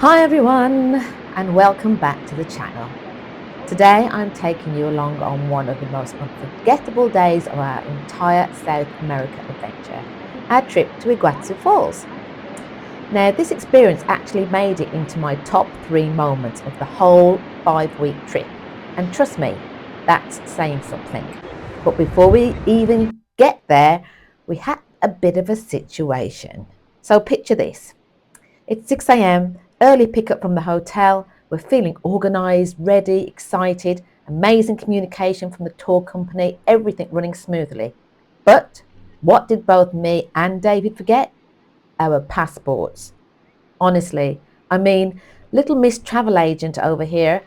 Hi everyone, and welcome back to the channel. Today I'm taking you along on one of the most unforgettable days of our entire South America adventure, our trip to Iguazu Falls. Now this experience actually made it into my top 3 moments of the whole 5-week trip, and trust me, that's saying something. But before we even get there, we had a bit of a situation. So picture this. It's 6 a.m, early pickup from the hotel. We're feeling organised, ready, excited, amazing communication from the tour company, everything running smoothly. But what did both me and David forget? Our passports. Honestly, little Miss Travel Agent over here,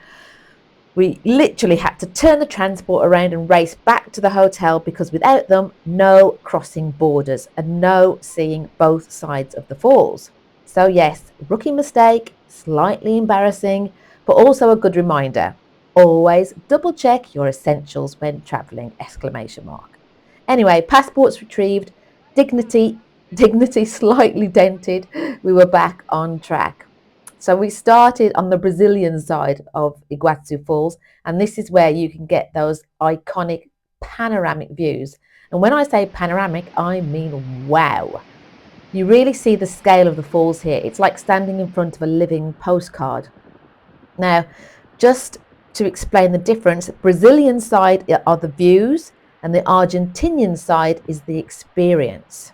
we literally had to turn the transport around and race back to the hotel because without them, no crossing borders and no seeing both sides of the falls. So yes, rookie mistake, slightly embarrassing, but also a good reminder. Always double check your essentials when traveling, exclamation mark. Anyway, passports retrieved, dignity slightly dented. We were back on track. So we started on the Brazilian side of Iguazu Falls, and this is where you can get those iconic panoramic views. And when I say panoramic, I mean wow. You really see the scale of the falls here. It's like standing in front of a living postcard. Now, just to explain the difference, Brazilian side are the views and the Argentinian side is the experience.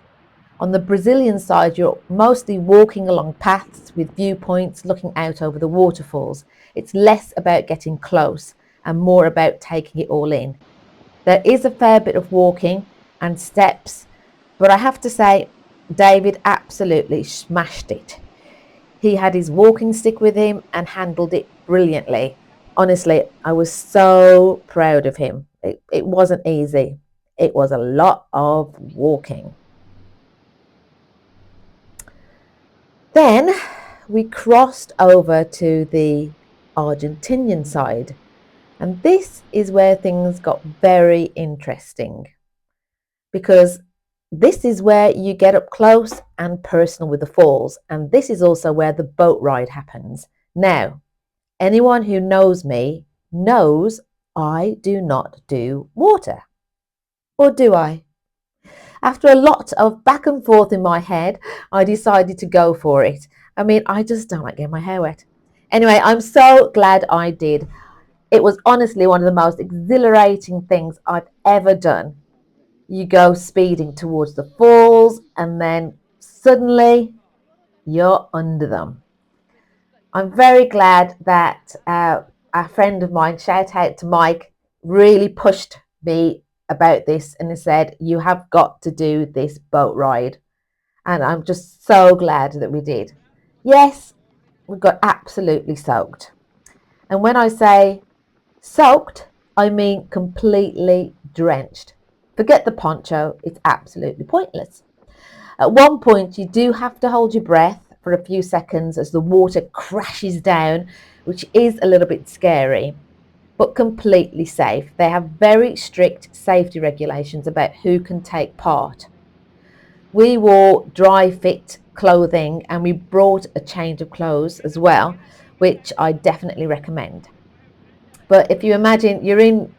On the Brazilian side, you're mostly walking along paths with viewpoints looking out over the waterfalls. It's less about getting close and more about taking it all in. There is a fair bit of walking and steps, but I have to say, David absolutely smashed it. He had his walking stick with him and handled it brilliantly. Honestly, I was so proud of him. It wasn't easy. It was a lot of walking. Then we crossed over to the Argentinian side, and this is where things got very interesting because this is where you get up close and personal with the falls, and this is also where the boat ride happens. Now, anyone who knows me knows I do not do water, or do I? After a lot of back and forth in my head, I decided to go for it. I just don't like getting my hair wet. Anyway, I'm so glad I did. It was honestly one of the most exhilarating things I've ever done. You go speeding towards the falls, and then suddenly you're under them. I'm very glad that a friend of mine, shout out to Mike, really pushed me about this and he said, you have got to do this boat ride. And I'm just so glad that we did. Yes, we got absolutely soaked. And when I say soaked, I mean completely drenched. Forget the poncho, it's absolutely pointless. At one point, you do have to hold your breath for a few seconds as the water crashes down, which is a little bit scary, but completely safe. They have very strict safety regulations about who can take part. We wore dry fit clothing and we brought a change of clothes as well, which I definitely recommend. But if you imagine you're in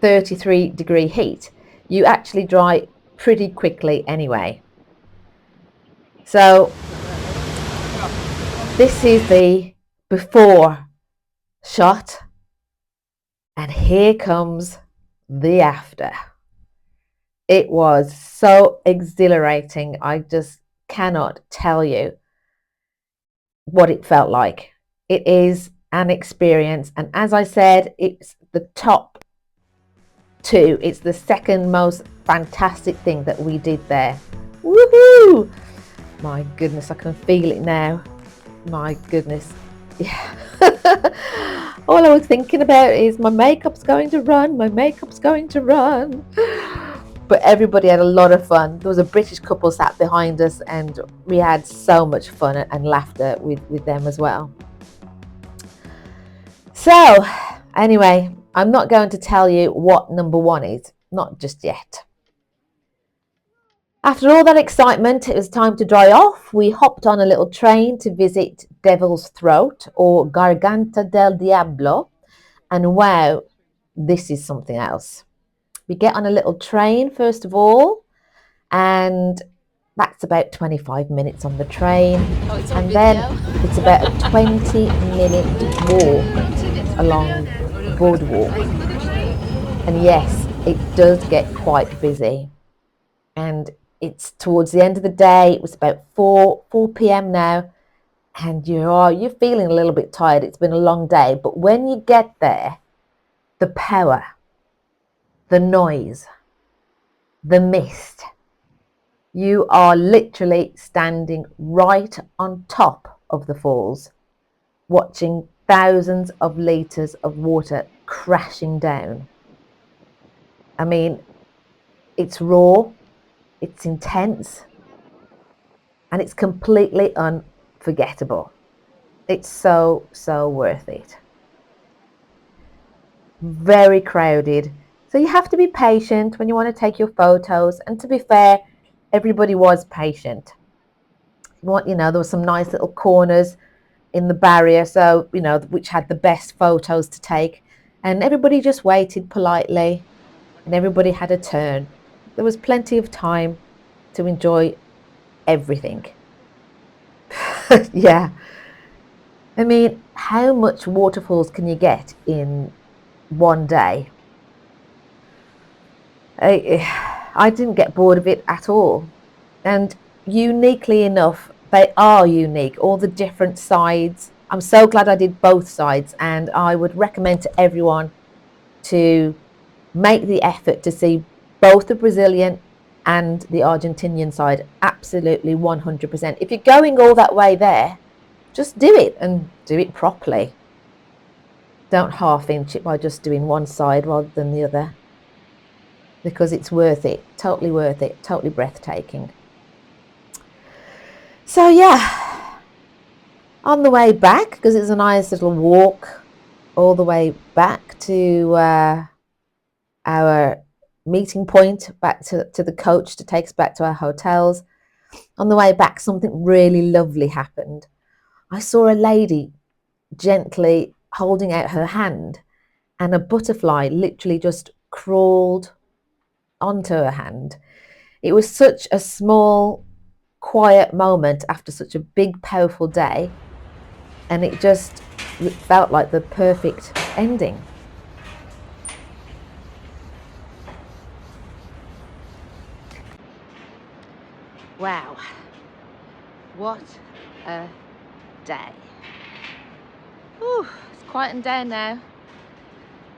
33-degree heat, you actually dry pretty quickly anyway. So this is the before shot, and here comes the after. It was so exhilarating. I just cannot tell you what it felt like. It is an experience, and as I said, it's the top two. It's the second most fantastic thing that we did there. Woohoo! My goodness, I can feel it now. My goodness. Yeah. All I was thinking about is my makeup's going to run, my makeup's going to run. But everybody had a lot of fun. There was a British couple sat behind us and we had so much fun and laughter with them as well. So anyway, I'm not going to tell you what number one is, not just yet. After all that excitement, it was time to dry off. We hopped on a little train to visit Devil's Throat, or Garganta del Diablo. And wow, this is something else. We get on a little train first of all, and that's about 25 minutes on the train. Oh, it's on And video. then it's about a 20-minute walk along the boardwalk. And yes, it does get quite busy. And it's towards the end of the day. It was about 4 p.m. now, and you're feeling a little bit tired. It's been a long day, but when you get there, the power, the noise, the mist, you are literally standing right on top of the falls, watching thousands of litres of water crashing down. I mean, it's raw, it's intense, and it's completely unforgettable. It's so, so worth it. Very crowded. So you have to be patient when you want to take your photos. And to be fair, everybody was patient. There were some nice little corners in the barrier, so, which had the best photos to take. And everybody just waited politely, and everybody had a turn. There was plenty of time to enjoy everything. Yeah. I mean, how much waterfalls can you get in one day? I didn't get bored of it at all. And uniquely enough, they are unique, all the different sides. I'm so glad I did both sides, and I would recommend to everyone to make the effort to see both the Brazilian and the Argentinian side. Absolutely 100%. If you're going all that way there, just do it, and do it properly. Don't half inch it by just doing one side rather than the other, because it's worth it, totally breathtaking. So yeah, on the way back, because it's a nice little walk all the way back to our meeting point, back to the coach to take us back to our hotels. On the way back, something really lovely happened. I saw a lady gently holding out her hand, and a butterfly literally just crawled onto her hand. It was such a small, quiet moment after such a big, powerful day, and it felt like the perfect ending. Wow, what a day. Whew, it's quieting down now,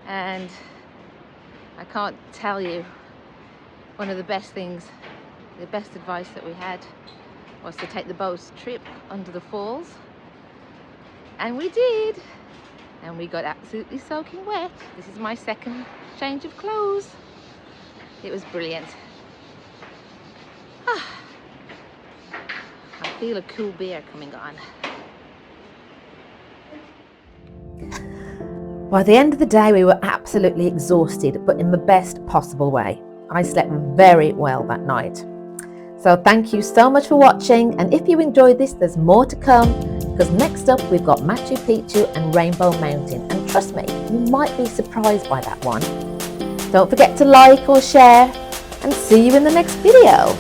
and I can't tell you, one of the best things, the best advice that we had was to take the boat trip under the falls, and we did, and we got absolutely soaking wet. This is my second change of clothes. It was brilliant. I feel a cool beer coming on. By the end of the day, we were absolutely exhausted, but in the best possible way. I slept very well that night. So thank you so much for watching, and if you enjoyed this, there's more to come, because next up we've got Machu Picchu and Rainbow Mountain, and trust me, you might be surprised by that one. Don't forget to like or share, and see you in the next video.